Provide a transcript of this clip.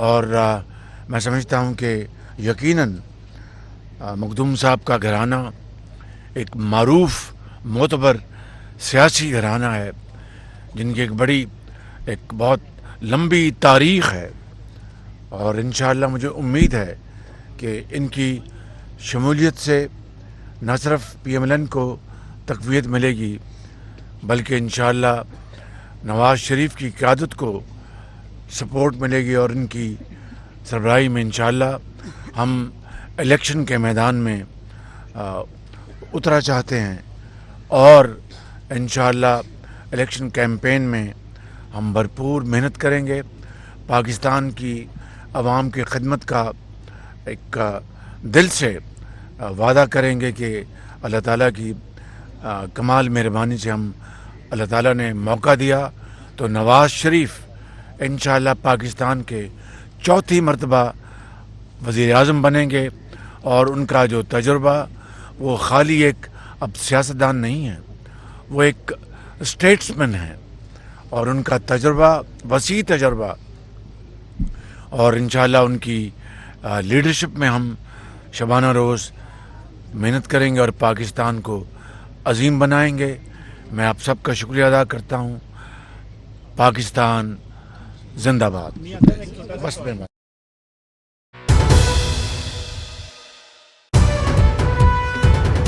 اور میں سمجھتا ہوں کہ یقیناً مخدوم صاحب کا گھرانہ ایک معروف معتبر سیاسی گھرانہ ہے، جن کی ایک بہت لمبی تاریخ ہے، اور انشاءاللہ مجھے امید ہے کہ ان کی شمولیت سے نہ صرف پی ایم ایل این کو تقویت ملے گی، بلکہ انشاءاللہ نواز شریف کی قیادت کو سپورٹ ملے گی، اور ان کی سربراہی میں انشاءاللہ ہم الیکشن کے میدان میں اترا چاہتے ہیں، اور انشاءاللہ الیکشن کیمپین میں ہم بھرپور محنت کریں گے، پاکستان کی عوام کی خدمت کا ایک دل سے وعدہ کریں گے کہ اللہ تعالیٰ کی کمال مہربانی سے اللہ تعالیٰ نے موقع دیا تو نواز شریف انشاءاللہ پاکستان کے چوتھی مرتبہ وزیر اعظم بنیں گے، اور ان کا جو تجربہ وہ خالی ایک اب سیاستدان نہیں ہے، وہ ایک اسٹیٹسمین ہے، اور ان کا تجربہ وسیع تجربہ، اور انشاءاللہ ان کی لیڈرشپ میں ہم شبانہ روز محنت کریں گے اور پاکستان کو عظیم بنائیں گے۔ میں آپ سب کا شکریہ ادا کرتا ہوں۔ پاکستان زندہ باد۔ بس میں